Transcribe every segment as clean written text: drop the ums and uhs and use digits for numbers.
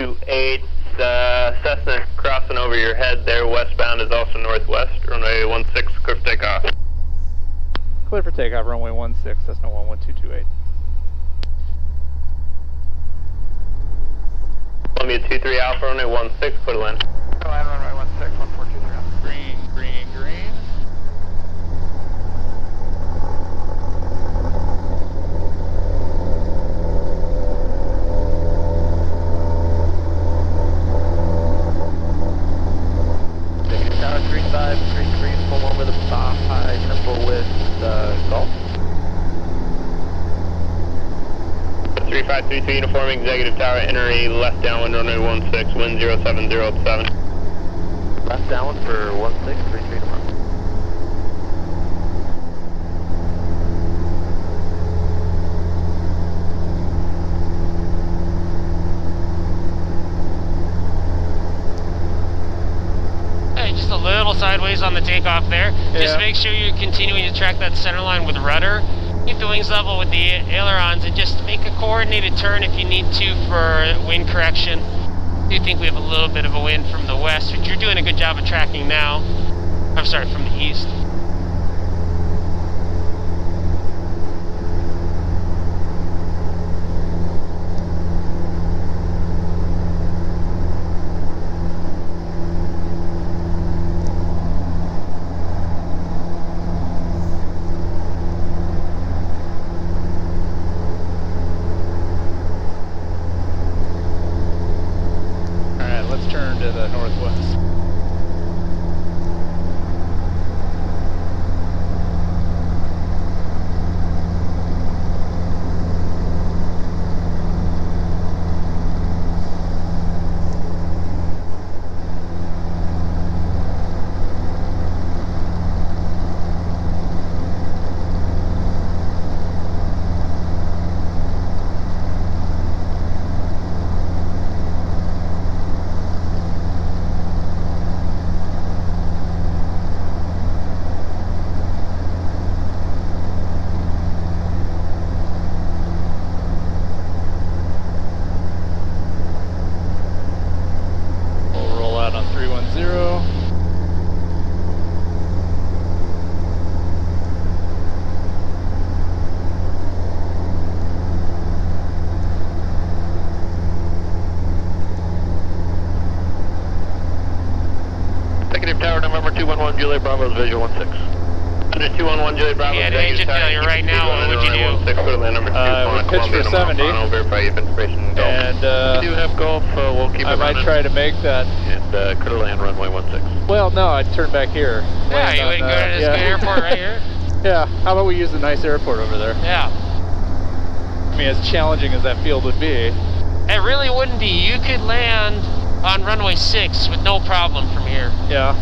228, Cessna crossing over your head there, westbound is also northwest, runway 16, clear for takeoff. Clear for takeoff, runway 16, Cessna 11228. Columbia 23 Alpha, runway 16, clear to land. Land runway 16, 1423 Alpha. Green, green, green. Tower 3533, full over the Baja, simple with Gulf. 3533 uniform executive tower, entry left downwind runway 16, wind 07087. Left downwind for 1633 tomorrow. Just a little sideways on the takeoff there. Yeah. Just make sure you're continuing to track that center line with rudder. Keep the wings level with the ailerons and just make a coordinated turn if you need to for wind correction. I do think we have a little bit of a wind from the west, which you're doing a good job of tracking now. I'm sorry, from the east. Turn to the northwest. Juliet Bravo's visual 16. Under 211 Juliet Bravo. Yeah, engine failure right now. What would you do? 16, go to land number 2. We pitched for 70. I'll verify you have information. And we do have Gulf. We'll keep I it might running. try to make that. And clear land runway 16. Well, no, I'd turn back here. Yeah, you wouldn't go to this good airport right here? Yeah, how about we use the nice airport over there? Yeah. I mean, as challenging as that field would be. It really wouldn't be. You could land on runway 6 with no problem from here. Yeah.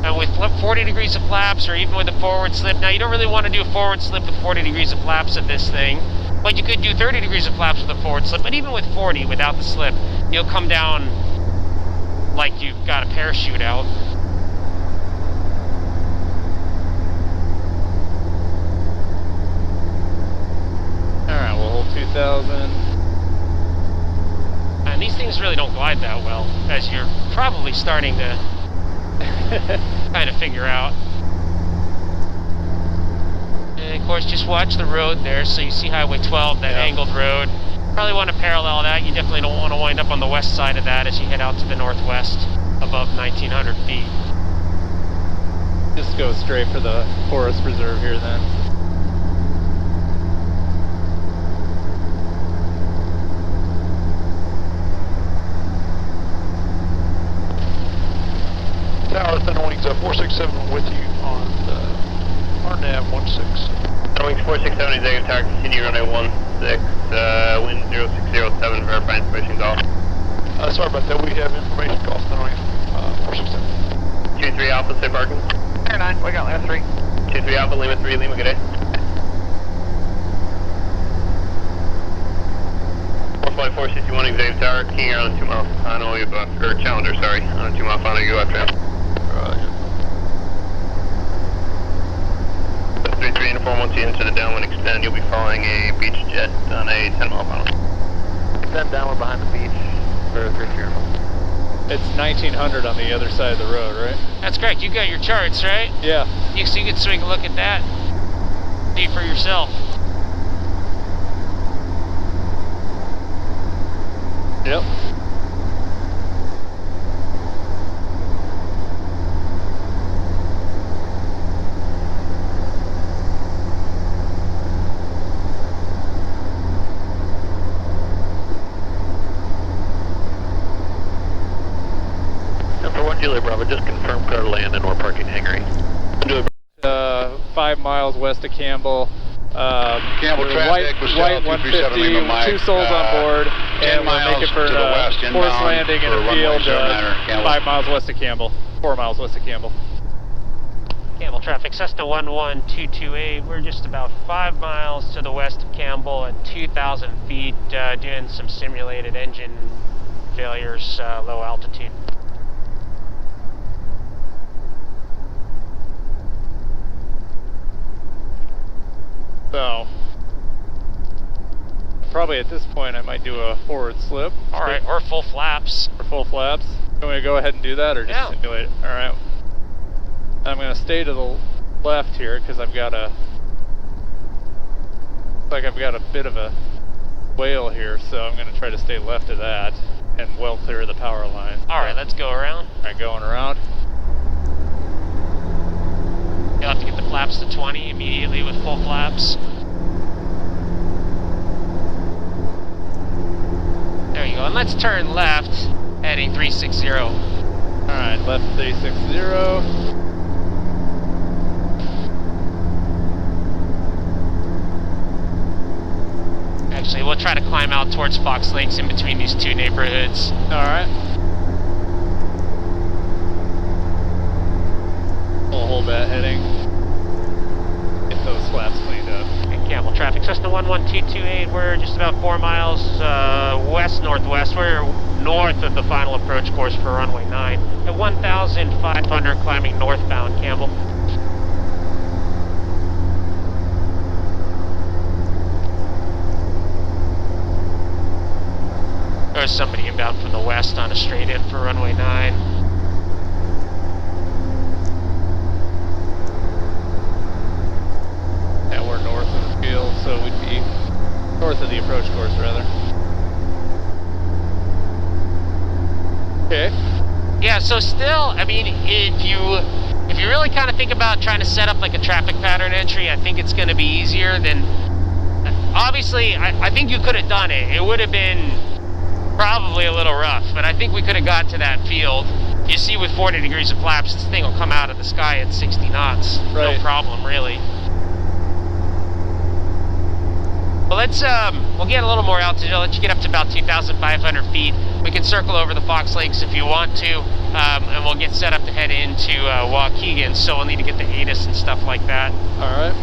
And with 40 degrees of flaps, or even with a forward slip. Now, you don't really want to do a forward slip with 40 degrees of flaps at this thing, but you could do 30 degrees of flaps with a forward slip. But even with 40, without the slip, you'll come down like you've got a parachute out. All right, we'll hold 2,000. And these things really don't glide that well, as you're probably starting to kind of figure out. And of course, just watch the road there. So you see Highway 12, that angled road. Probably want to parallel that. You definitely don't want to wind up on the west side of that as you head out to the northwest above 1,900 feet. Just go straight for the forest preserve here then. Tower, Center Wings 467 with you on RNAV 16. Center Wings 467, executive tower, continue runway 16, wind 0607, verify information call. Sorry about that, we have information call, Center Wings 467. 23 Alpha, say parking. Air 9, we got Lima 3. 23 Alpha, Lima 3, Lima, good day. 461 executive tower, King Air on 2 mile final, you left, or Challenger, sorry, on a 2 mile final, you left ramp. 33 uniform, once you enter the downwind extend, you'll be following a beach jet on a 10 mile final. Extend downwind behind the beach, It's 1900 on the other side of the road, right? That's correct. You got your charts, right? Yeah. So you can swing a look at that. See for yourself. Yep. Number 1 Juliet Bravo, just confirm clear to land and or parking hangaring. 5 miles west of Campbell. Campbell traffic was white 150, Lima Mike, 2 souls on board, 10 and we're miles making for to the west, forced inbound landing in for a runway field 09er, 5 miles west of Campbell, 4 miles west of Campbell. Campbell traffic, Cessna 11228. We're just about 5 miles to the west of Campbell at 2,000 feet, doing some simulated engine failures, low altitude. So, probably at this point I might do a forward slip. Alright, or full flaps. Or full flaps. You want me to go ahead and do that, or just simulate it? Alright. I'm going to stay to the left here, because I've got a... looks like I've got a bit of a whale here, so I'm going to try to stay left of that, and well clear of the power line. Alright, let's go around. Alright, going around. You'll have to get the flaps to 20 immediately with full flaps. There you go, and let's turn left, heading 360. Alright, left 360. Actually, we'll try to climb out towards Fox Lakes in between these two neighborhoods. Alright. We'll hold that heading. Get those flaps cleaned up. Okay, Campbell traffic, Cessna 11228. We're just about 4 miles west-northwest. We're north of the final approach course for runway 9. At 1,500 climbing northbound, Campbell. There's somebody inbound from the west on a straight in for runway 9. Yeah, we're north of the field, so we'd be north of the approach course, rather. Okay. Yeah, so still, I mean, if you really kind of think about trying to set up like a traffic pattern entry, I think it's going to be easier than... Obviously, I think you could have done it. It would have been probably a little rough, but I think we could have got to that field. You see, with 40 degrees of flaps, this thing will come out of the sky at 60 knots. Right. No problem, really. Well, let's, we'll get a little more altitude. I'll let you get up to about 2,500 feet. We can circle over the Fox Lakes if you want to, and we'll get set up to head into Waukegan, so we'll need to get the ATIS and stuff like that. Alright.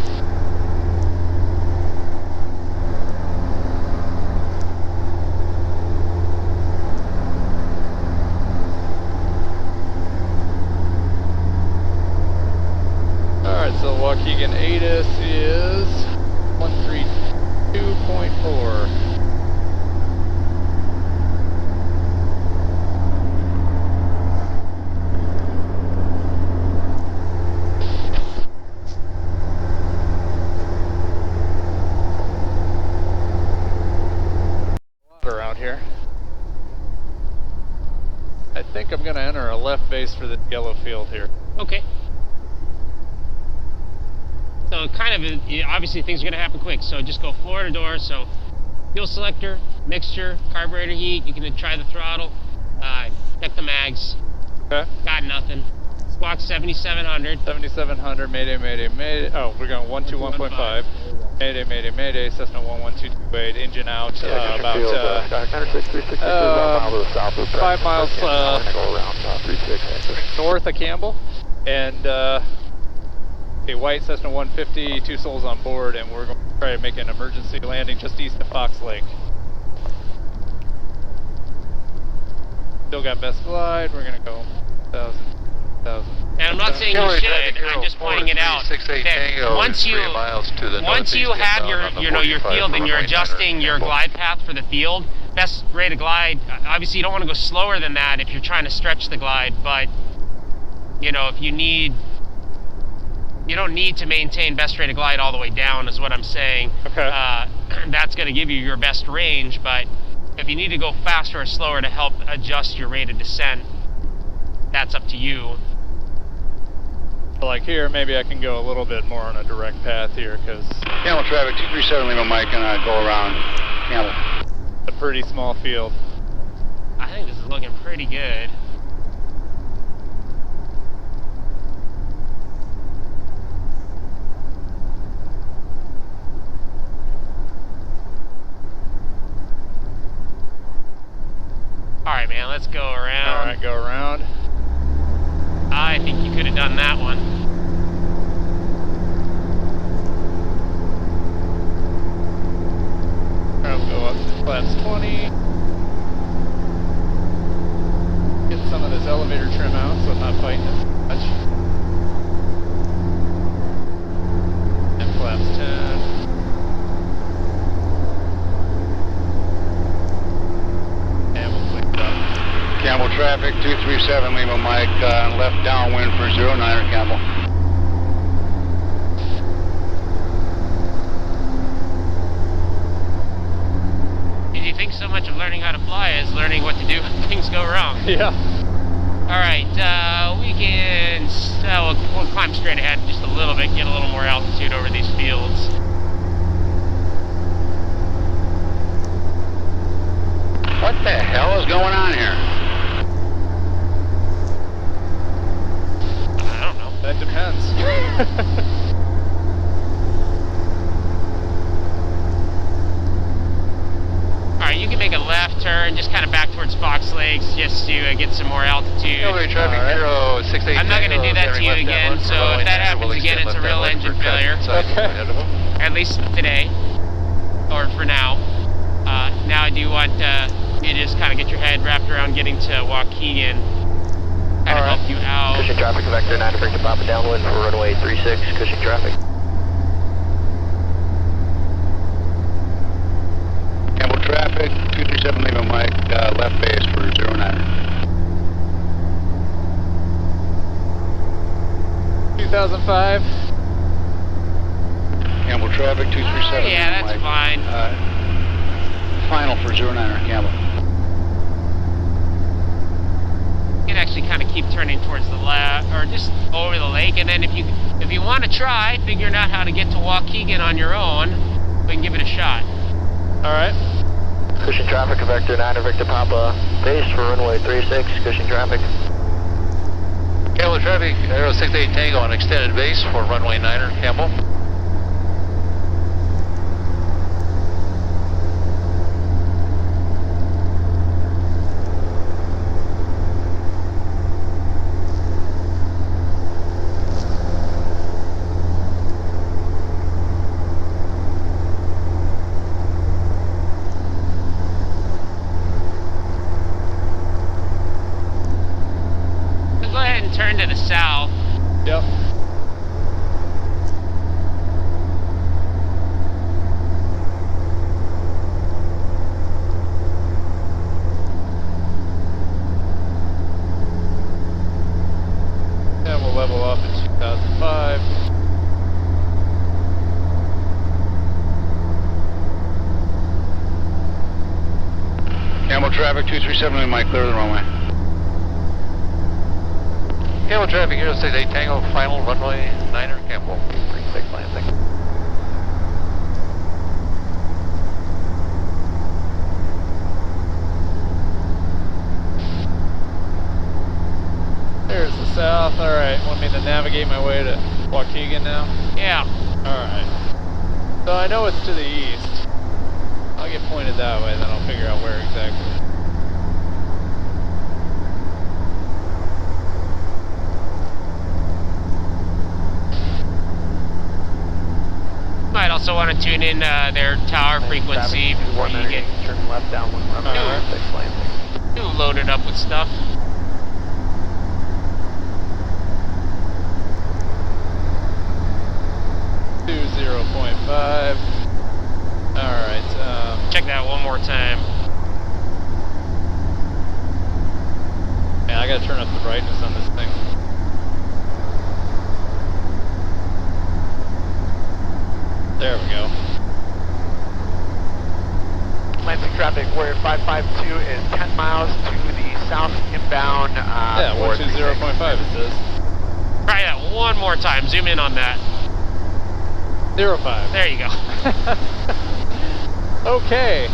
Alright, so Waukegan ATIS is 132.4. Around here. I think I'm going to enter a left base for the yellow field here. Okay. So kind of, obviously things are going to happen quick, so just go floor to door. So fuel selector, mixture, carburetor heat, you can try the throttle, check the mags. Okay. Got nothing. Squawk 7700. 7700, mayday, mayday, mayday. Oh, we're going 121.5. Mayday, mayday, mayday, Cessna 11228, engine out, about 5 miles north of Campbell, and a white Cessna 150, 2 souls on board, and we're going to try to make an emergency landing just east of Fox Lake. Still got best glide, we're going to go 1,000. And I'm not saying you Cavalry should, traffic I'm just pointing it out. 438 That Tango, once you 3 miles to the once you northeast, have inbound on the your 45 field and you're runway adjusting 9er, your Campbell. glide path for the field, best rate of glide, obviously you don't want to go slower than that if you're trying to stretch the glide, but you know, if you don't need to maintain best rate of glide all the way down is what I'm saying. Okay. That's going to give you your best range, but if you need to go faster or slower to help adjust your rate of descent, that's up to you. Like here, maybe I can go a little bit more on a direct path here because Camel traffic 237 Lima Mike, and go around Camel. a pretty small field. I think this is looking pretty good. Alright, man, let's go around. All right, go around. I think you could have done that one. I'll go up to flaps 20. Get some of this elevator trim out so I'm not fighting it much. And flaps 10. And we'll clean it up. Camel traffic 237 Lima Mike, left downwind for 09er Camel. Did you think so much of learning how to fly as learning what to do when things go wrong? Yeah. Alright, we can... we'll climb straight ahead just a little bit, get a little more altitude over these fields. What the hell is going on here? I don't know. That depends. Alright, you can make a left turn, just kind of back towards Fox Lakes, just to get some more altitude. Cavalry traffic 068 I'm not going to do that to you again, so if that happens again, it's a real engine failure. At least today, or for now. Now I do want you to just kind of get your head wrapped around getting to Waukegan. Kind of help you out. Cushing traffic, vector 9 to Papa downwind for runway 36, Cushing traffic. Camel traffic 237 Lima Mike, left base for 09er. 2005. Camel traffic 237 Yeah, Lima that's Mike. fine. Final for 09er Camel. You can actually kind of keep turning towards the left, or just over the lake, and then if you want to try figuring out how to get to Waukegan on your own, we can give it a shot. All right. Cushing traffic, vector 9 to Victor Papa, base for runway 36, Cushing traffic. Camel traffic 068 Tango on extended base for runway 9er Camel. So go ahead and turn to the south. Yep. And we'll level off in 2005. Camel traffic 237 Lima Mike, clear the runway. Camel traffic 068 Tango, final runway 9er Camel. 36 landing. There's the south. All right. Want me to navigate my way to Waukegan now? Yeah. All right. So I know it's to the east. I'll get pointed that way, then I'll figure out where exactly. Might also want to tune in their tower frequency before you get turn left downwind, runway 36 landing. too loaded up with stuff. 0.5. Alright, Check that one more time. man, I gotta turn up the brightness on this thing. There we go. Lansing traffic, Warrior 552 is 10 miles to the south inbound. Yeah, 120.5 it says. Try that one more time. Zoom in on that. 05. There you go. Okay.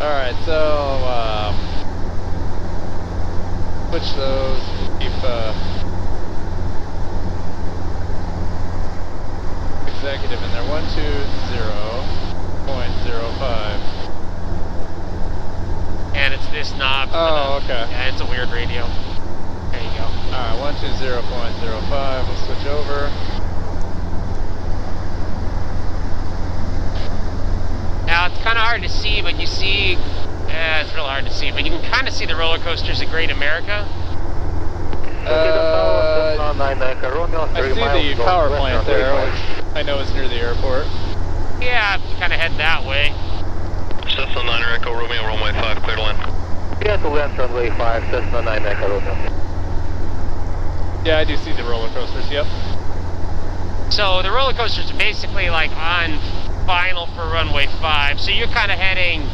Alright, so, switch those, keep, executive in there, 120.05. And it's this knob. Oh, okay. Yeah, it's a weird radio. There you go. Alright, 120.05, we'll switch over. Now, it's kind of hard to see, but you see... it's real hard to see, but you can kind of see the roller coasters at Great America. I see the power plant there, which I know is near the airport. Yeah, kind of head that way. Cessna 9 Echo Romeo, runway 5, clear to land. Yeah, to land runway 5, Cessna 9 Echo Romeo. Yeah, I do see the roller coasters, yep. So the roller coasters are basically like on final for runway 5. So you're kind of heading,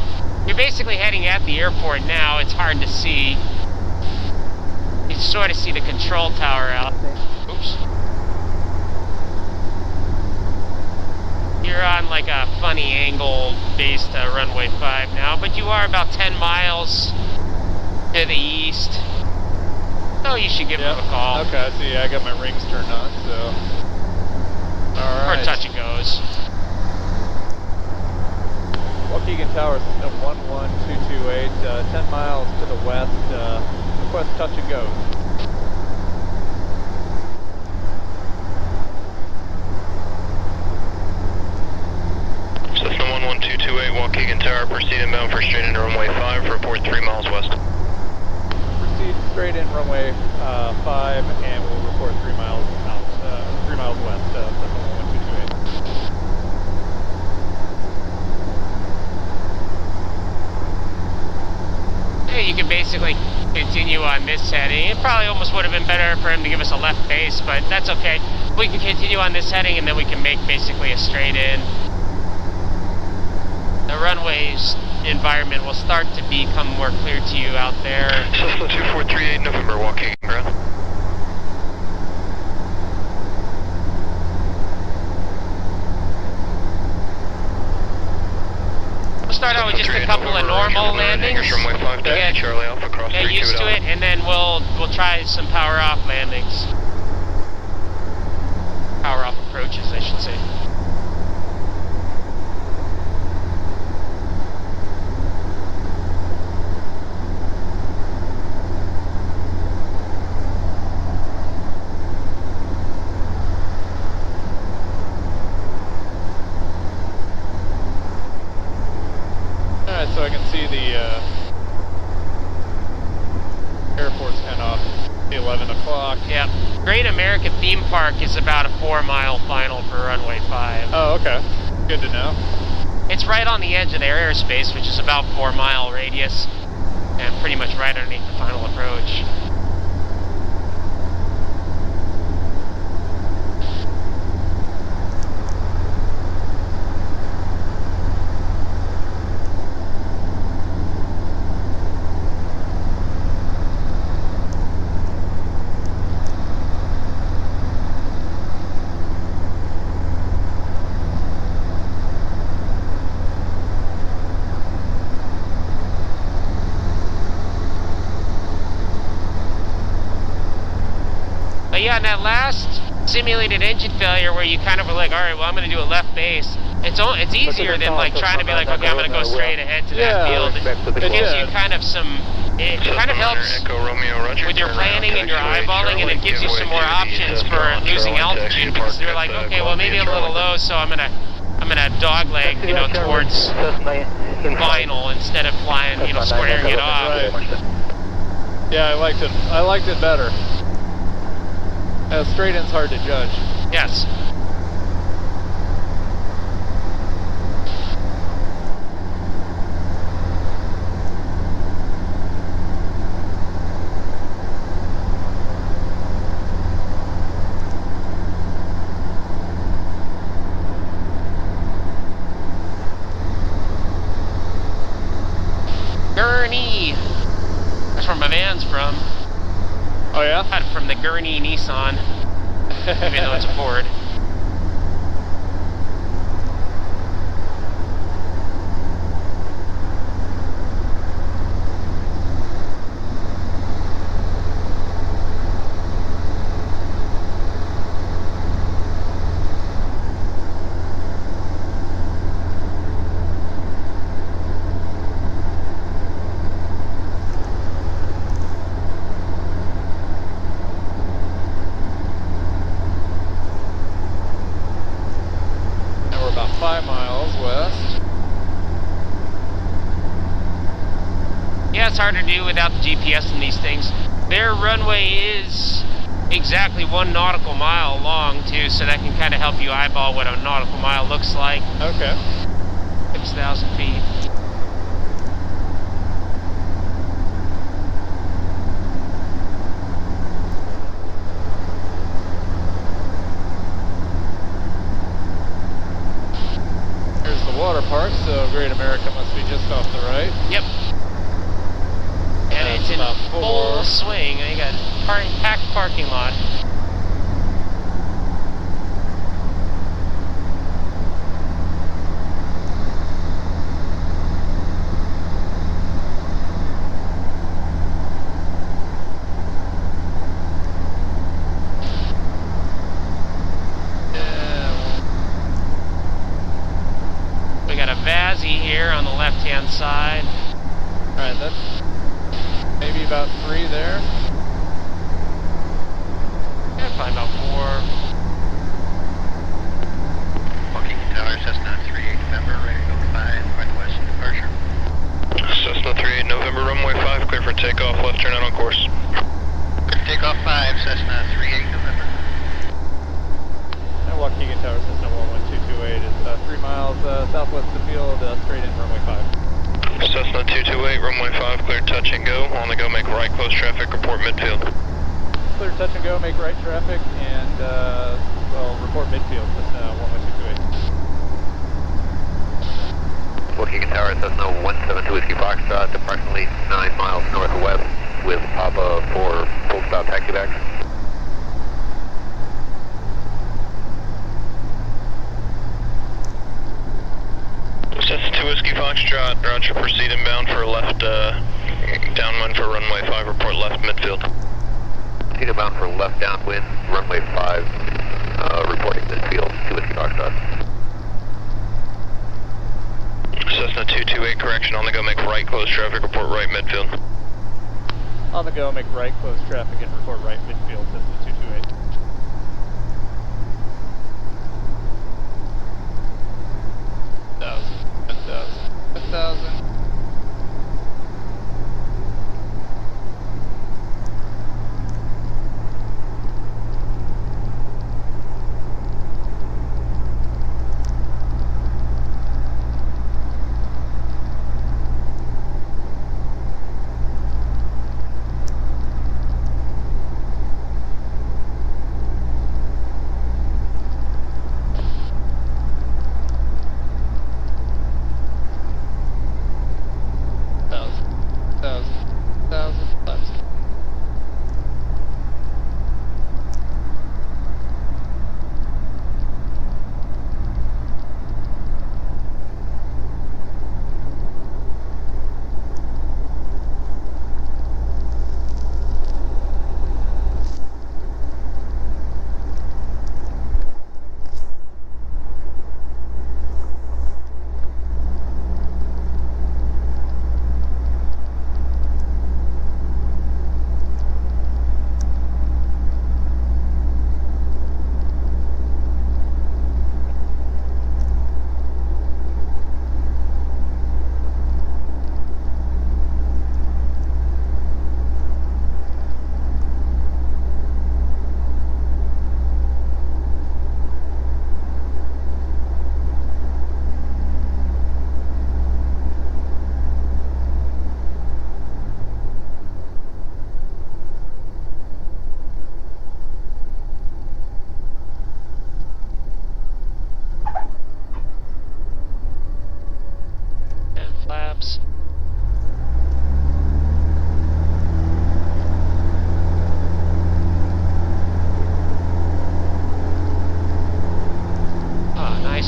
you're basically heading at the airport now. It's hard to see. You sort of see the control tower out. Oops. You're on like a funny angle based runway 5 now, but you are about 10 miles to the east. So you should give them a call. Okay, I see. I got my rings turned on, so. Alright. Or touch and goes. Waukegan Tower, system 11228, 10 miles to the west, request touch and go. Cessna 11228, Waukegan Tower, proceed inbound for straight into runway 5, report 3 miles west. Proceed straight in runway 5, and we'll report 3 miles out, 3 miles west, Cessna 11228. Yeah, you can basically continue on this heading. It probably almost would have been better for him to give us a left base, but that's okay. We can continue on this heading and then we can make basically a straight in. The runway's environment will start to become more clear to you out there. Cessna 2438, November, Waukegan ground. We'll start out with just a couple of normal landings. Runway 5, Get, Charlie Alpha, cross get used to it, and then we'll try some power off landings. Power off approaches, I should say. Alright, so I can see the airport's kind of off the 11 o'clock. Yeah. Great America Theme Park is about a 4-mile final for runway 5. Oh, okay. Good to know. It's right on the edge of their airspace, which is about 4-mile radius, and pretty much right underneath the final approach. But yeah, on that last simulated engine failure where you kind of were like, all right, well, I'm going to do a left base. It's easier than like trying to be like, okay, I'm going to go straight ahead to that field. It gives you kind of some, it kind of helps with your planning and your eyeballing, and it gives you some more options for losing altitude, because you're like, okay, well, maybe I'm a little low, so I'm gonna dogleg, you know, towards final instead of flying, you know, squaring it off. Right. Yeah, I liked it better. Straight in's hard to judge. Yes. Gurney! That's where my van's from. Oh yeah? Got it from the Gurney Nissan, even though it's a Ford. And we're about 5 miles west. Yeah, it's hard to do without the GPS in these things. Their runway is exactly 1 nautical mile long, too, so that can kind of help you eyeball what a nautical mile looks like. Okay. 6,000 feet. Here's the water park, so Great America must be just off the right. Yep. And That's it's in about full 4. swing. They got packed parking lot. We got a Vazzy here on the left-hand side. Alright, that's maybe about 3 there. Yeah, probably about 4. Waukegan Tower, Cessna 38 November, ready to go 5, northwest departure. Cessna 38 November, runway 5, clear for takeoff, left turn out on course. Takeoff 5, Cessna 38 November. And Waukegan Tower, Cessna 11228 is 3 miles southwest of the field, straight in runway 5. Cessna 228, runway 5, clear touch and go. On the go, make right, close traffic, report midfield. Clear touch and go, make right traffic, and well, report midfield, Cessna 11228. Waukegan Tower, Cessna 172 Whiskey Foxtrot, approximately 9 miles northwest with Papa for full stop taxi back. Cessna 2 Whiskey Foxtrot, roger, proceed inbound for left, downwind for runway 5, report left midfield. Proceed inbound for left downwind, runway 5, reporting midfield, 2 Whiskey Foxtrot. Cessna 228, correction, on the go, make right, close traffic, report right midfield. On the go, make right, close traffic, and report right midfield, Cessna 228.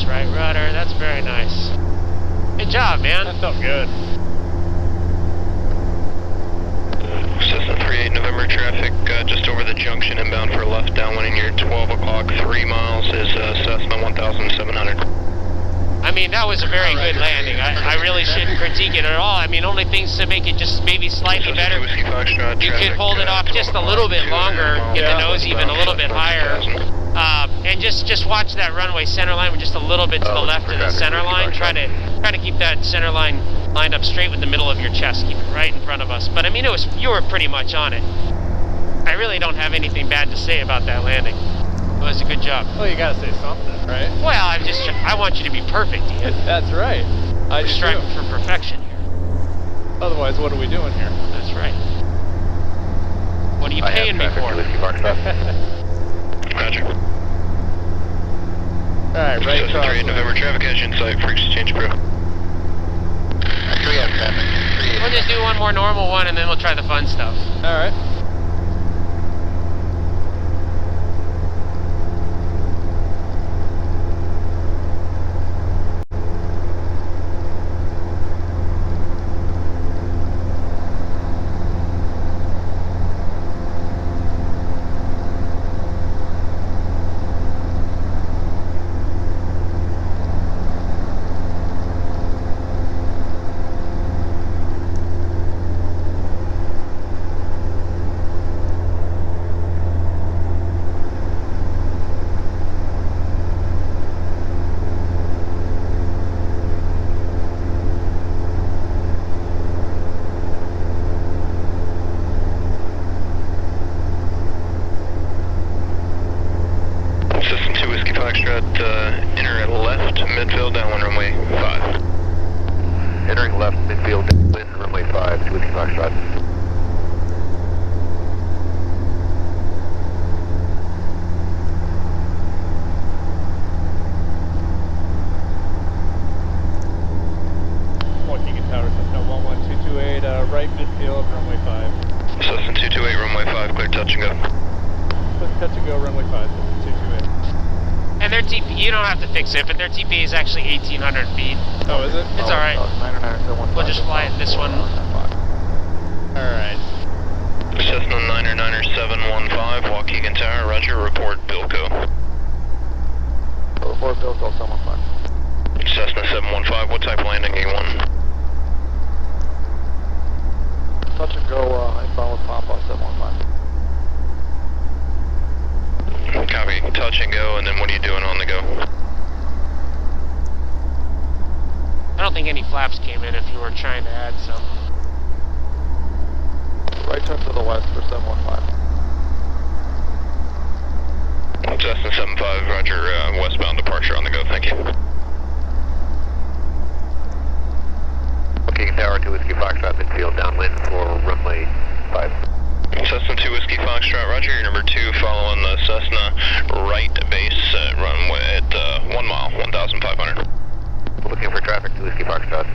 nice, right rudder. That's very nice. Good job, man. That felt good. Cessna 38 November traffic, just over the junction inbound for left downwind in your 12 o'clock, 3 miles is Cessna 1700. I mean, that was a very good landing. I really shouldn't critique it at all. I mean, only things to make it just maybe slightly better. You could hold it off just a little bit longer, get the nose even a little bit higher, and just watch that runway center line with just a little bit to the left of the center line. Try to keep that center line lined up straight with the middle of your chest. Keep it right in front of us. But I mean, you were pretty much on it. I really don't have anything bad to say about that landing. It was a good job. Well, you gotta say something, right? Well, I want you to be perfect, Ian. That's right. We're striving for perfection here. Otherwise, what are we doing here? That's right. What are you paying me for? Roger. Alright, right Cessna across. 38 November traffic has insight for exchange crew. We have traffic. We'll just do one more normal one and then we'll try the fun stuff. Alright. Enter at left, midfield, downwind runway 5. Entering left, midfield, downwind, runway 5, 2 Whiskey Foxtrot. Waukegan Tower, Cessna 11228, right midfield, runway 5. Cessna 228, runway 5, clear touch and go. Touch and go, runway 5, Cessna 228. And their TP, you don't have to fix it, but their TP is actually 1,800 feet. Oh, is it? It's alright. We'll just fly it this one. Alright. Cessna 99715, Waukegan Tower, roger, report Bilko. Report Bilko, 715. Cessna 715, what type of landing do you want? Touch and go, inbound with Papa, 715. Copy, touch and go, and then what are you doing on the go? I don't think any flaps came in if you were trying to add some. Right turn to the west for 715. Cessna 75, roger, westbound departure on the go, thank you. Waukegan Tower, 2 Whiskey Foxtrot, midfield, downwind for runway 5. Cessna 2 Whiskey Foxtrot, roger, your number 2 following the Cessna right base runway at 1 mile, 1,500. We're looking for traffic, 2 Whiskey Foxtrot.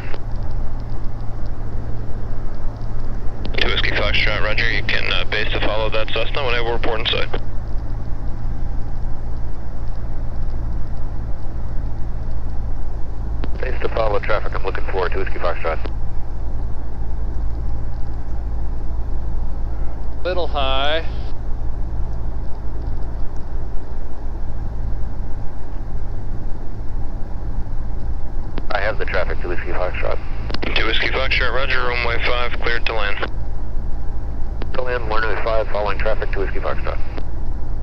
2 Whiskey Foxtrot, roger, you can base to follow that Cessna whenever we're report inside. Base to follow traffic, I'm looking for 2 Whiskey Foxtrot. Little high. I have the traffic, 2 Whiskey Foxtrot. 2 Whiskey Foxtrot, roger, runway 5, cleared to land. To land, runway 5, following traffic, 2 Whiskey Foxtrot.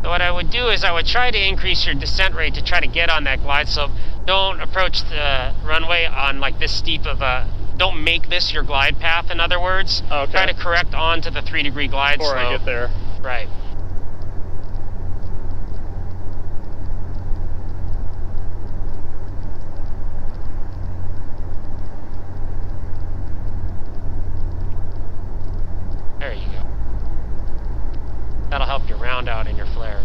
So what I would do is I would try to increase your descent rate to try to get on that glide slope. Don't approach the runway on like this steep of a... Don't make this your glide path, in other words. Okay. Try to correct onto the 3-degree glide Before slope. I get there. Right. There you go. That'll help you round out in your flare.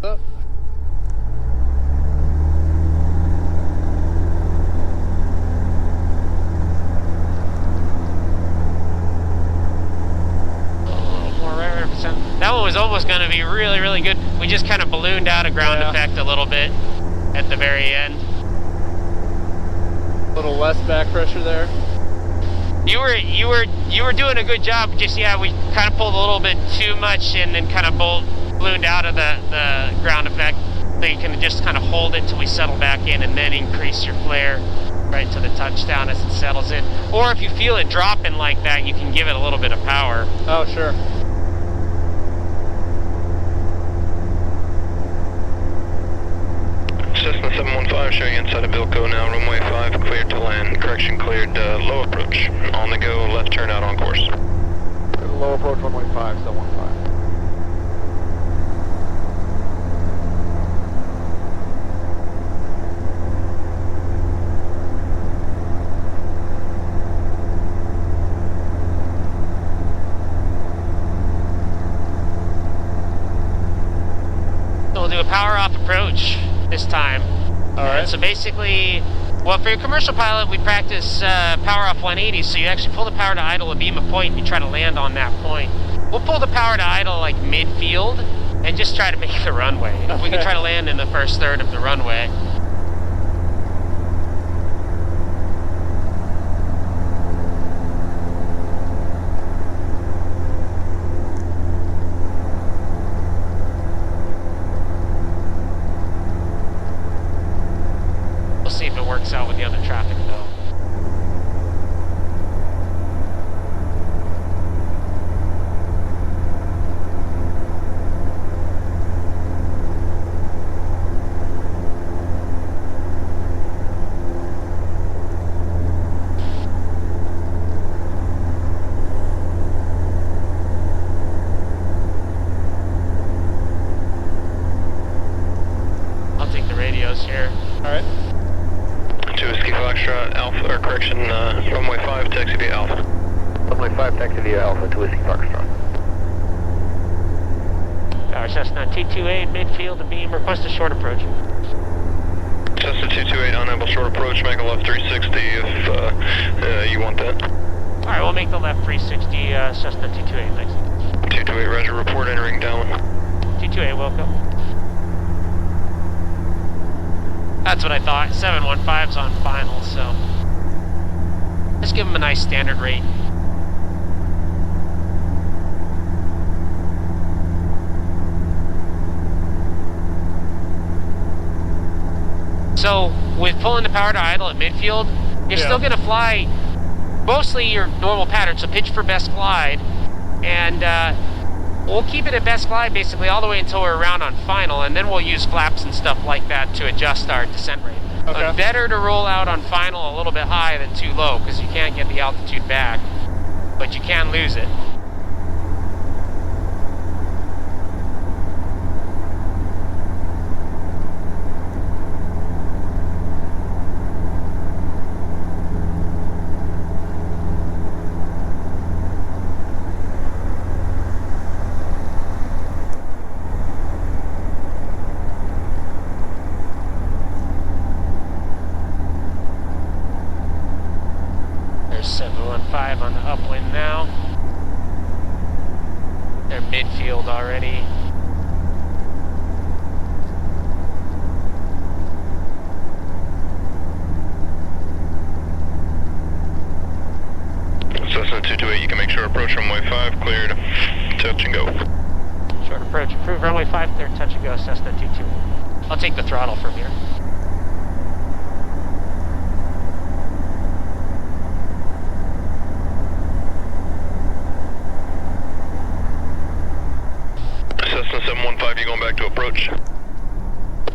Up. going to be really, really good. We just kind of ballooned out of ground effect a little bit at the very end. A little less back pressure there. You were doing a good job. Just we kind of pulled a little bit too much and then kind of ballooned out of the ground effect. So you can just kind of hold it till we settle back in and then increase your flare right to the touchdown as it settles in. Or if you feel it dropping like that, you can give it a little bit of power. Oh, sure. Cessna 715 showing inside of Bilko now, runway 5 cleared to land. Correction cleared, low approach. On the go, left turn out on course. Low approach, runway 5, 715. So we'll do a power off approach this time. All right. So basically, well, for your commercial pilot, we practice power off 180, so you actually pull the power to idle, abeam a point, and you try to land on that point. We'll pull the power to idle like mid-field and just try to make the runway. We can try to land in the first third of the runway. See if it works out with the other traffic though. I'll take the radios here. All right. 2 Whiskey Foxtrot, Alpha, or correction, runway 5, taxi via Alpha. Runway 5, taxi via Alpha, 2 Whiskey Foxtrot. Tower Cessna 228, midfield to beam, request a short approach. Cessna 228, unable short approach, make a left 360 if you want that. Alright, we'll make the left 360, Cessna 228, thanks. 228, roger, report entering downwind. 228, welcome. That's what I thought. 715's on final, so let's give them a nice standard rate. So with pulling the power to idle at midfield, you're still going to fly mostly your normal pattern, so pitch for best glide, and we'll keep it at best glide basically all the way until we're around on final, and then we'll use flaps and stuff like that to adjust our descent rate. Okay. But better to roll out on final a little bit high than too low, because you can't get the altitude back, but you can lose it. There's 715 on the upwind now. They're midfield already. Cessna 228, you can make sure approach runway 5, cleared, touch and go. Short approach, approved runway 5, clear, touch and go, Cessna 228. I'll take the throttle from here. Cessna 715, you going back to approach?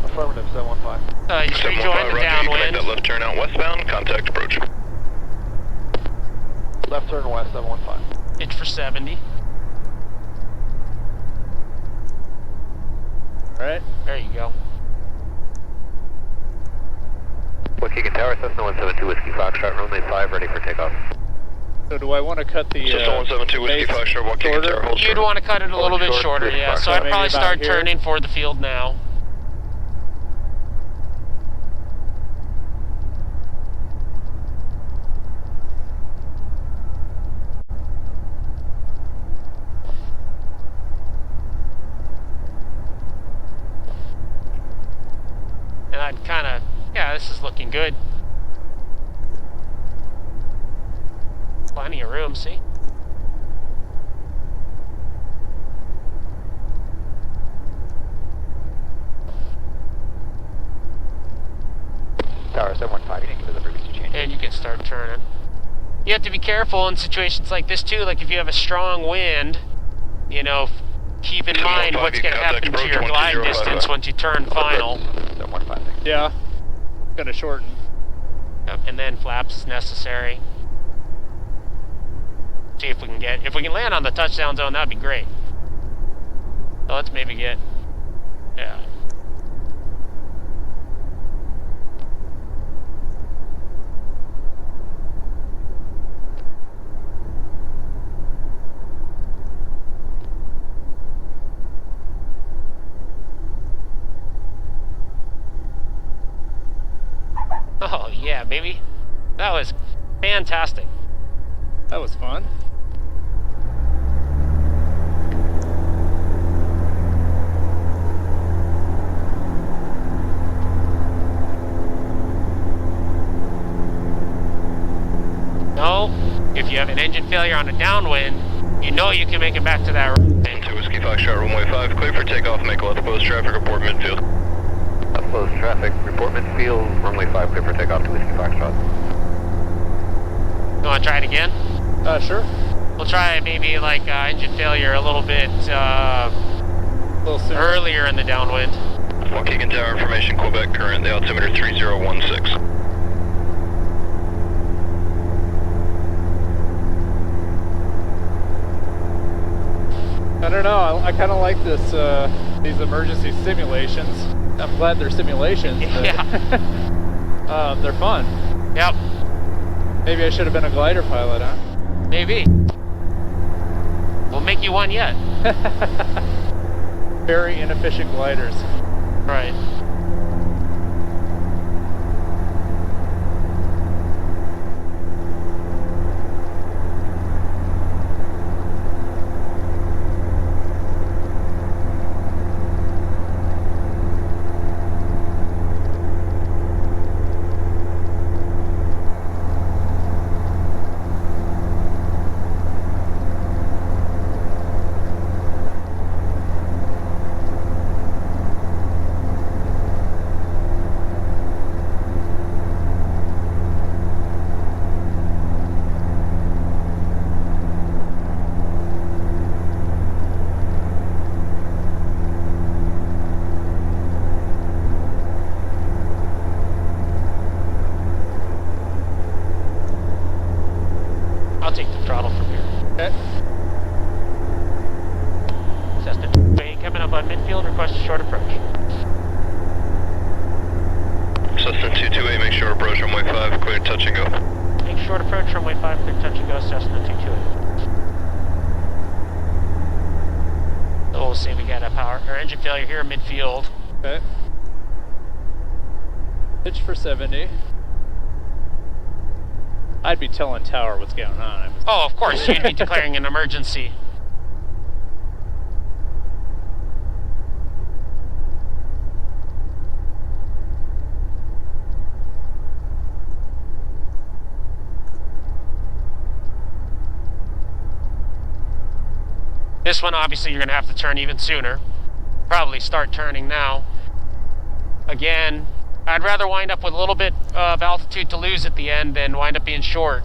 Affirmative, 715. You should 715, rejoin the roger, you can make downwind. that left turn out westbound, contact approach. Left turn west, 715. Pitch for 70. Right. There you go. Waukegan Tower, Cessna 172 Whiskey Foxtrot, runway 5, ready for takeoff. So do I want to cut the Cessna 172 Whiskey base Foxtrot, Waukegan shorter? Tower, hold You'd short. want to cut it a little bit short, shorter, pretty yeah. far. So So I'd maybe probably about start here? turning for the field now. Yeah, this is looking good. Plenty of room, see? Tower 715, you didn't give us a frequency change. And you can start turning. You have to be careful in situations like this too, like if you have a strong wind, you know, keep in mind what's going to happen to your glide distance once you turn final. 715. Yeah. Gonna shorten. Yep, and then flaps is necessary. See if we can land on the touchdown zone, that'd be great. So let's maybe get, yeah. Oh yeah, baby. That was fantastic. That was fun. No, if you have an engine failure on a downwind, you know you can make it back to that runway. 2 Whiskey Foxtrot, runway 5, clear for takeoff, make left close traffic, report midfield. Left close traffic, report midfield, runway 5, clear for takeoff to Whiskey Foxtrot. You want to try it again? Sure. We'll try maybe like engine failure a little bit A little sooner. earlier in the downwind. Waukegan Tower information, Quebec current, the altimeter 3016. I don't know. I kind of like this. These emergency simulations. I'm glad they're simulations. But Yeah. they're fun. Yep. Maybe I should have been a glider pilot, huh? Maybe. We'll make you one yet. Very inefficient gliders. Right. I'll take the throttle from here. Okay. Cessna 228 coming up on midfield, request a short approach. Cessna 228, make short approach, runway 5, clear touch and go. Make short approach, runway 5, clear touch and go, Cessna 228. So we'll say we got a power or engine failure here in midfield. Okay. Pitch for 70. I'd be telling Tower what's going on. Oh, of course, you'd be declaring an emergency. This one, obviously, you're going to have to turn even sooner. Probably start turning now. Again, I'd rather wind up with a little bit of altitude to lose at the end than wind up being short.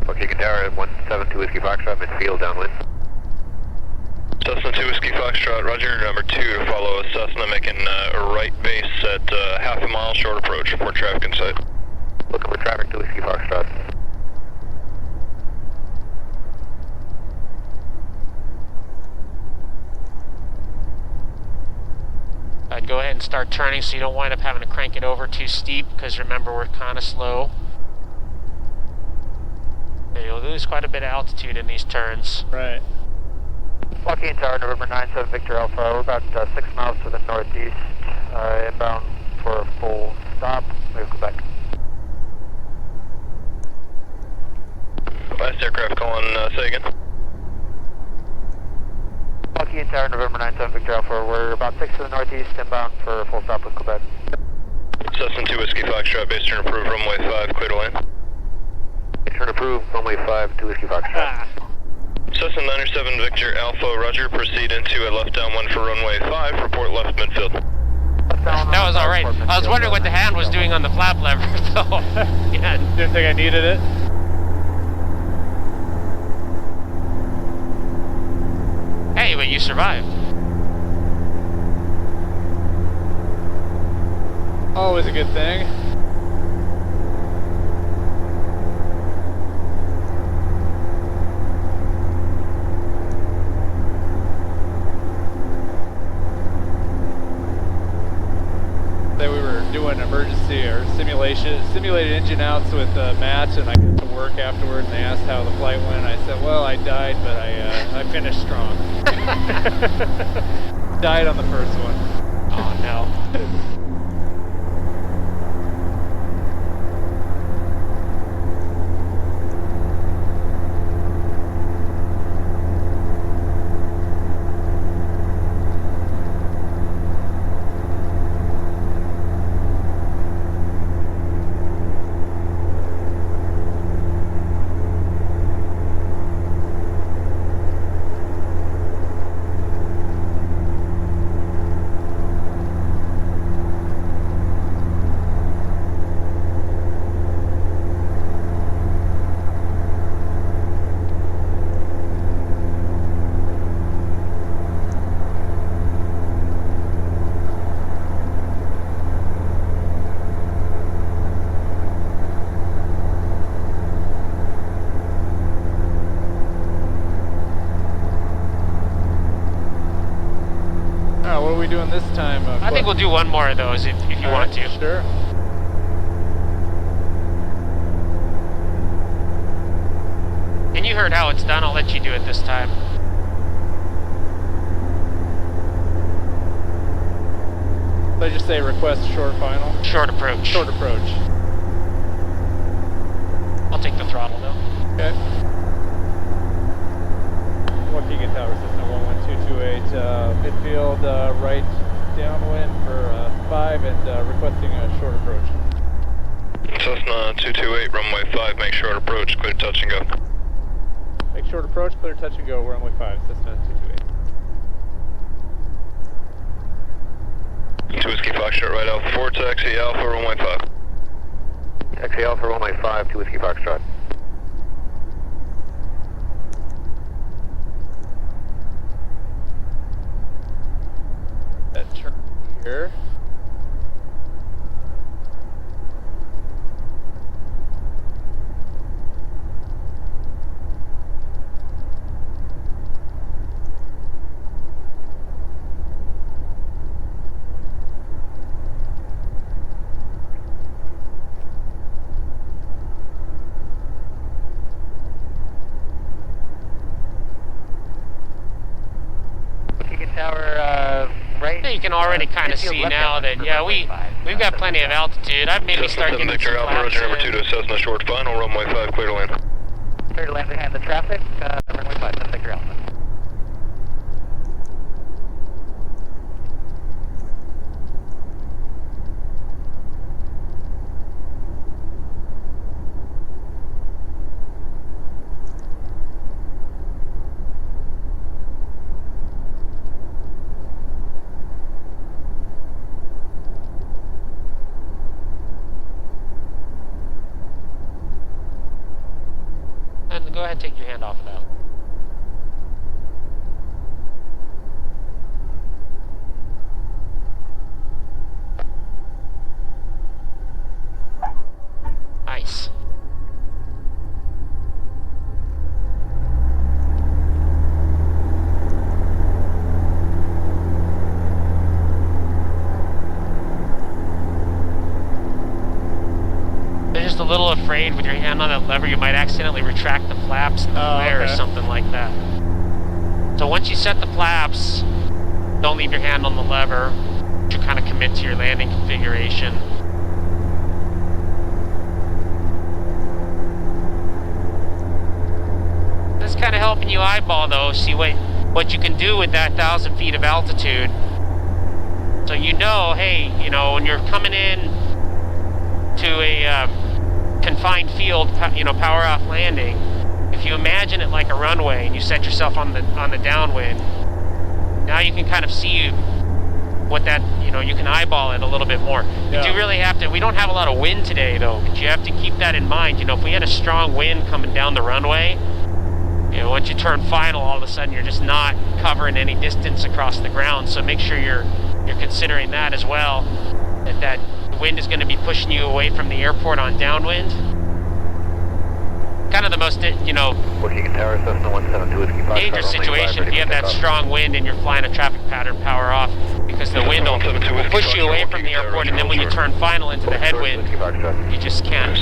Waukegan Tower at 172 Whiskey Foxtrot, midfield downwind. Cessna 2 Whiskey Foxtrot, roger, number 2 to follow a Cessna making a right base at half a mile short approach, report traffic inside. Looking for traffic to Whiskey Foxtrot. I'd go ahead and start turning so you don't wind up having to crank it over too steep, because remember, we're kind of slow. And you'll lose quite a bit of altitude in these turns. Right. Waukegan Tower, November 97 Victor Alpha. We're about 6 miles to the northeast, inbound for a full stop. Move Quebec. Last aircraft calling, say again. Waukegan Tower, November 97 Victor Alpha. We're about 6 to the northeast, inbound for full stop with Quebec. Cessna 2 Whiskey Foxtrot, base turn approved, runway 5, clear to land. Base turn approved, runway 5, 2 Whiskey Foxtrot. Cessna 97 Victor Alpha, roger, proceed into a left down 1 for runway 5, report left midfield. That was alright. I was wondering what the hand was doing on the flap lever, though. Yeah. Didn't think I needed it. Hey, but you survived. Always a good thing. Say we were doing emergency or simulated engine outs with Matt, and I got to work afterward, and they asked how the flight went. I said, well, I died, but I finished strong. Died on the first one. Oh no. What are we doing this time? I think we'll do one more of those if you want to. Sure. And you heard how it's done, I'll let you do it this time. Did I just say request short final? Short approach. Short approach. I'll take the throttle though. Okay. Waukegan Tower, Cessna 11228, midfield, right downwind for 5 and requesting a short approach. Cessna 228, runway 5, make short approach, clear touch and go. Make short approach, clear touch and go, runway 5, Cessna 228. 2 Whiskey Foxtrot, right Alpha 4, taxi Alpha, runway 5. Taxi Alpha, runway 5, 2 Whiskey Foxtrot. That turn here. Tower, right. You can already kind of see now that, yeah, we've got plenty of altitude. I'd maybe start getting some Victor Alpha, flaps Roger, number 2 in. to Cessna short final, runway 5, clear to land. Clear to land behind the traffic, runway 5, that's Victor Alpha. And go ahead and take your hand off of that. Nice. They're just a little afraid with your hand on that lever you might accidentally retract the flaps in the flare or something like that. So once you set the flaps, don't leave your hand on the lever to kind of commit to your landing configuration. This kind of helping you eyeball though, see what what you can do with that 1,000 feet of altitude. So you know, hey, you know, when you're coming in to a confined field, you know, power off landing, if you imagine it like a runway and you set yourself on the downwind, now you can kind of see what that, you know, you can eyeball it a little bit more. Yeah. You do really have to, we don't have a lot of wind today though, but you have to keep that in mind. You know, if we had a strong wind coming down the runway, you know, once you turn final, all of a sudden you're just not covering any distance across the ground. So make sure you're considering that as well, that wind is going to be pushing you away from the airport on downwind. Kind of the most, you know, Waukegan Tower, Cessna 172 Whiskey Foxtrot. dangerous situation if you have that strong wind and you're flying a traffic pattern power off, because the wind will push you away from the airport, and then when you turn final into the headwind, you just can't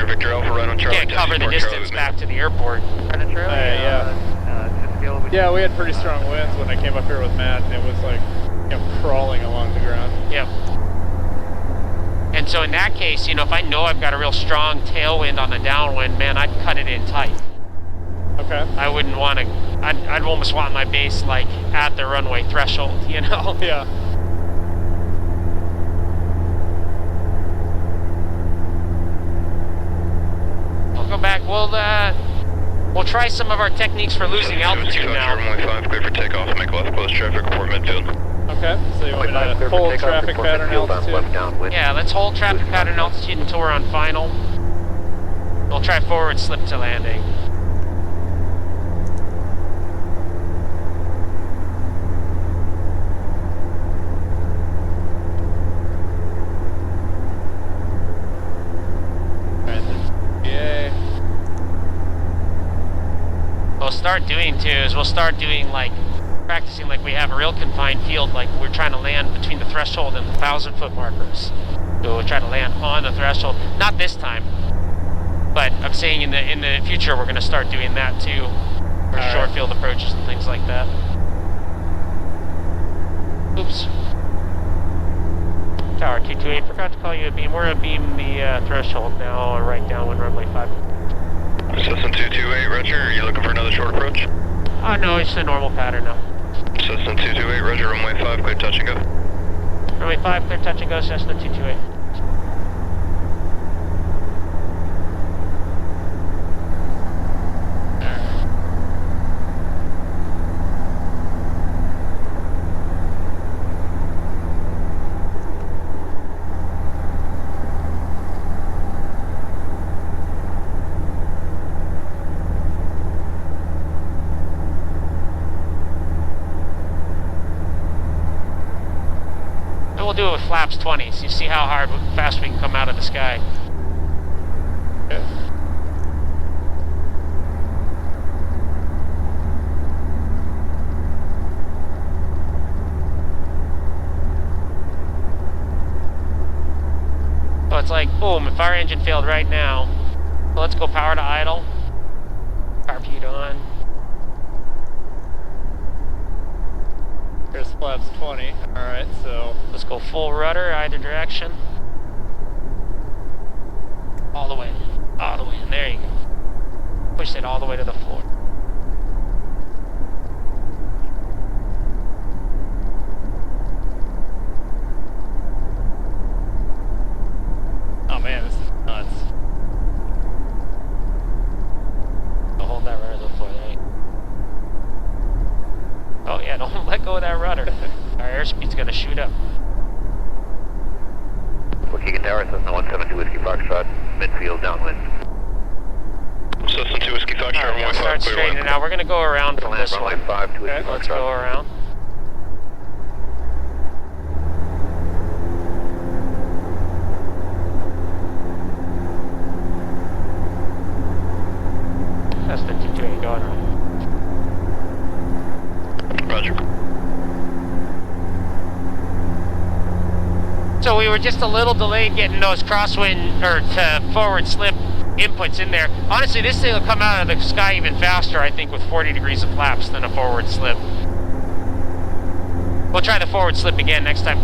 Victor Alpha, right on Charlie. can't cover the distance back to the airport. Yeah, we had pretty strong winds when I came up here with Matt, and it was like, you know, crawling along the ground. Yeah. And so in that case, you know, if I know I've got a real strong tailwind on the downwind, man, I'd cut it in tight. Okay. I wouldn't want to, I'd almost want my base like at the runway threshold, you know? Yeah. We'll go back, we'll try some of our techniques for losing altitude now. Runway 5, clear for takeoff, make left, close traffic, report midfield. Okay, so you want to hold traffic pattern altitude? Yeah, let's hold traffic pattern altitude until we're on final. We'll try forward slip to landing. What we'll start doing too is we'll start doing like practicing like we have a real confined field, like we're trying to land between the threshold and the 1,000-foot markers. So we'll try to land on the threshold. Not this time, but I'm saying in the future we're going to start doing that too, for short field approaches and things like that. Oops. Tower 228, forgot to call you a beam. We're going to beam the threshold now, right downwind runway 5. Cessna 228, Roger. Are you looking for another short approach? Oh no, it's a normal pattern now. Cessna 228, Roger. Runway 5, clear touch and go. Runway 5, clear touch and go, Cessna 228. We'll do it with flaps 20, so you see how fast we can come out of the sky. Okay. So it's like, boom, if our engine failed right now, so let's go power to idle. Power feed on. Here's flaps 20. Alright, so Let's go full rudder, either direction. All the way, and there you go. Push it all the way to the floor. oh man, this is nuts. So hold that rudder to the floor, there you go. Oh yeah, don't let go of that rudder. Our airspeed's gonna shoot up. Waukegan Tower, Cessna 172 Whiskey Foxtrot, midfield downwind. Cessna 2 Whiskey Foxtrot, Alright, runway now 5, start clear straightening land. out. We're gonna go around from this Runway one. 5 to Whiskey Okay, Let's go Foxtrot. around. That's the 228 going around. Roger. So we were just a little delayed getting those crosswind or forward slip inputs in there. Honestly, this thing will come out of the sky even faster, I think, with 40 degrees of flaps than a forward slip. We'll try the forward slip again next time.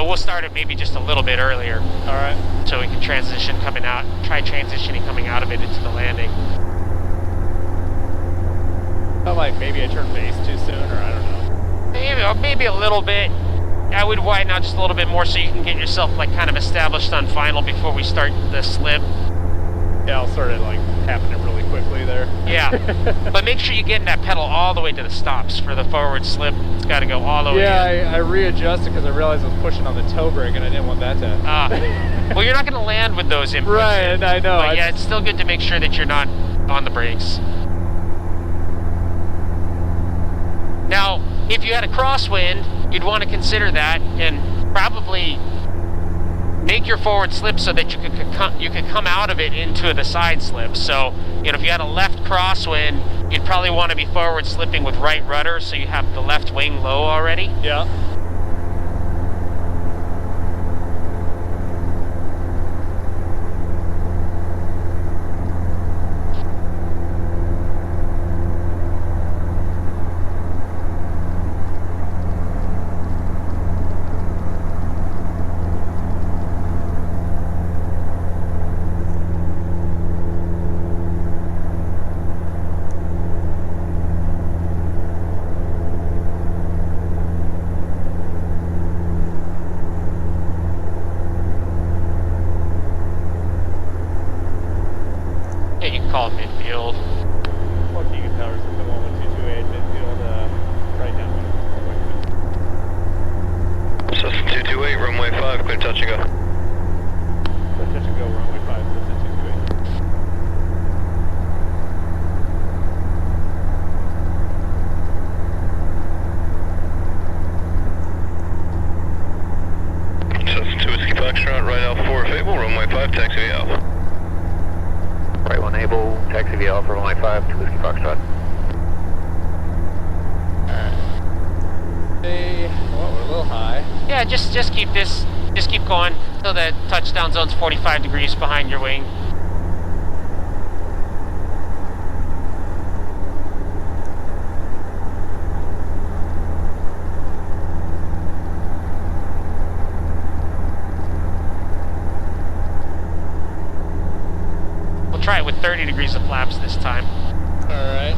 We'll start it maybe just a little bit earlier, Alright. so we can transition coming out, try transitioning coming out of it into the landing. How am I like maybe I turned base too soon, or I don't know. Maybe a little bit. I would widen out just a little bit more so you can get yourself like kind of established on final before we start the slip. Yeah, I'll sort of like happen it really quickly there. Yeah, but make sure you get in that pedal all the way to the stops for the forward slip. It's got to go all the way in. Yeah, I readjusted because I realized I was pushing on the toe brake and I didn't want that to... Well, you're not going to land with those inputs. Right, I know. But yeah, it's still good to make sure that you're not on the brakes. Now, if you had a crosswind, you'd want to consider that and probably make your forward slip so that you could come out of it into the side slip. So, you know, if you had a left crosswind, you'd probably want to be forward slipping with right rudder so you have the left wing low already. Yeah. Call midfield. Waukegan Towers, the one with 228 midfield, right now. Cessna 228, runway 5, clear touch and go. So touch and go, runway 5, Cessna 228. Cessna 2 Whiskey Foxtrot, right out 4 Fable, runway 5, taxi Alpha. Right 1 Able, taxi via Alpha, runway 5, 2 Whiskey Foxtrot. Hey, well, we're a little high. Yeah, just keep going so that touchdown zone's 45 degrees behind your wing. We'll try it with 30 degrees of flaps this time. All right.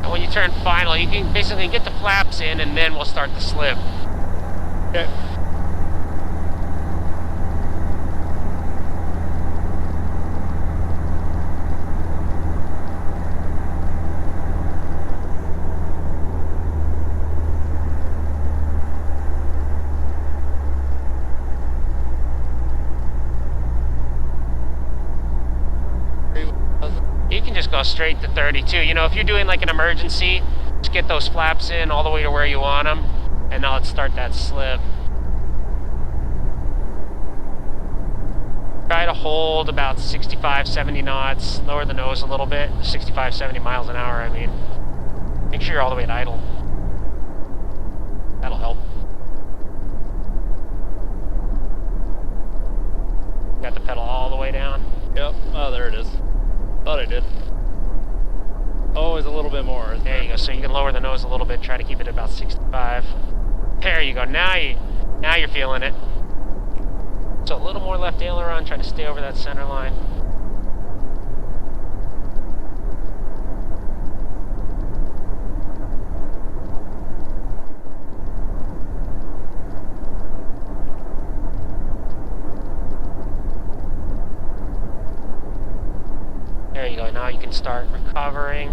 And when you turn final, you can basically get the flaps in and then we'll start the slip. Okay. You can just go straight to 32. You know, if you're doing like an emergency, just get those flaps in all the way to where you want them. And now let's start that slip. Try to hold about 65, 70 knots. Lower the nose a little bit. 65, 70 miles an hour, I mean. Make sure you're all the way at idle. That'll help. Got the pedal all the way down. Yep. Oh, there it is. Thought I did. Always a little bit more. There you go. So you can lower the nose a little bit. Try to keep it at about 65. There you go. Now you're feeling it. So a little more left aileron, trying to stay over that center line. There you go. Now you can start recovering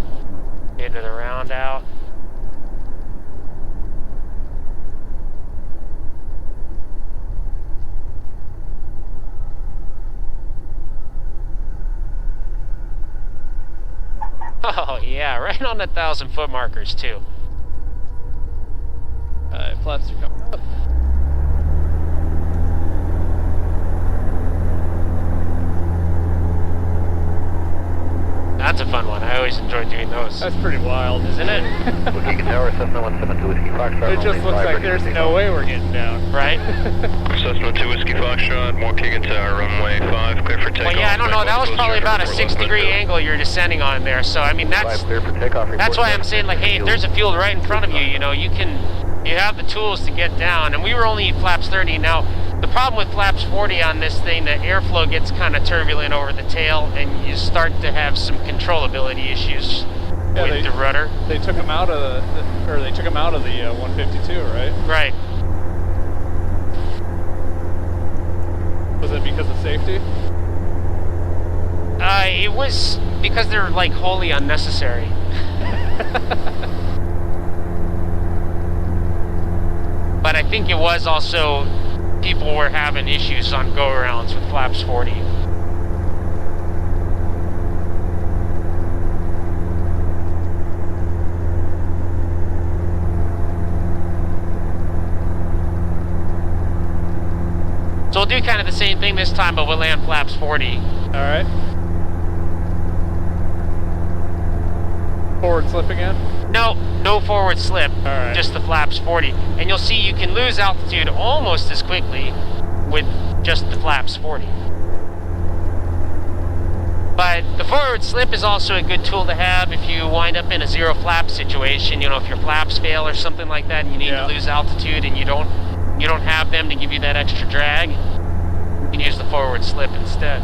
into the round out. Oh yeah, right on the 1,000-foot markers too. Alright, flaps are coming up. That's a fun one. I always enjoy doing those. That's pretty wild, Isn't it? Waukegan Tower, Cessna 172 Whiskey Foxtrot. It just looks like there's no way we're getting down. Right? Cessna 2 Whiskey Foxtrot, Waukegan Tower, runway 5, clear for takeoff. Well, yeah, I don't know. That was probably about a 6-degree angle you're descending on there. So, I mean, that's Clear for takeoff. that's why I'm saying, like, hey, if there's a field right in front of you, you know, you have the tools to get down. And we were only flaps 30. Now, the problem with flaps 40 on this thing, the airflow gets kind of turbulent over the tail, and you start to have some controllability issues with the rudder. They took them out of the 152, right? Right. Was it because of safety? It was because they're like wholly unnecessary. But I think it was also people were having issues on go-arounds with flaps 40. So we'll do kind of the same thing this time, but we'll land flaps 40. Alright. Forward slip again? No forward slip, Alright. just the flaps 40. And you'll see you can lose altitude almost as quickly with just the flaps 40. But the forward slip is also a good tool to have if you wind up in a zero flap situation. You know, if your flaps fail or something like that and you need to lose altitude and you don't have them to give you that extra drag, you can use the forward slip instead.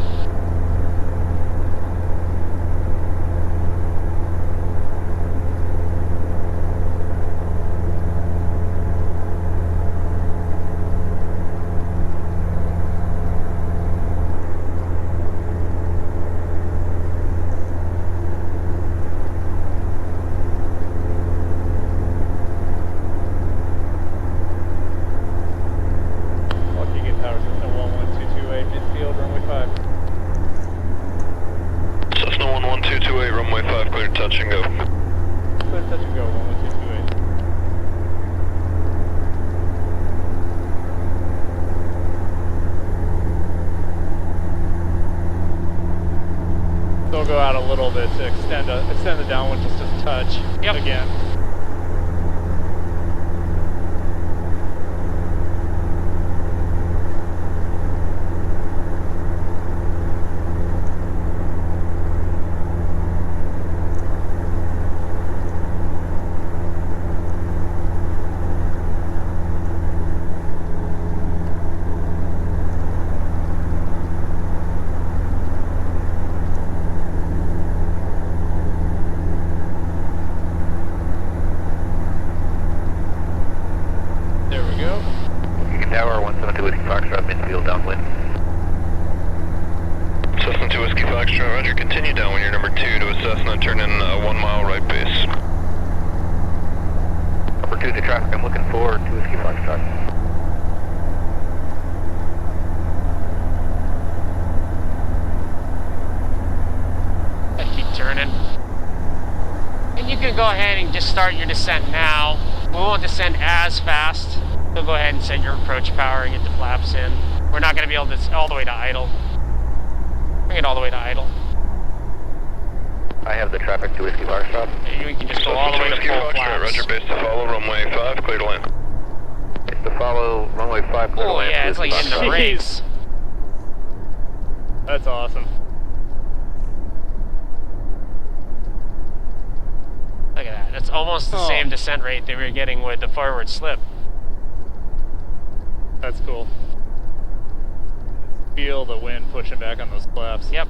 Go out a little bit to extend the downwind just a touch. Yep. Again. Start your descent now. We won't descend as fast. So go ahead and set your approach power and get the flaps in. We're not going to be able to all the way to idle. Bring it all the way to idle. I have the traffic to Whiskey Foxtrot. You can just go all the way to full flaps. Roger, base to follow, runway 5, clear to land. Base to follow, runway 5, clear to land. Oh yeah, it's like hitting the brakes. That's awesome. Look at that. That's almost the same descent rate that we were getting with the forward slip. That's cool. Feel the wind pushing back on those flaps. Yep.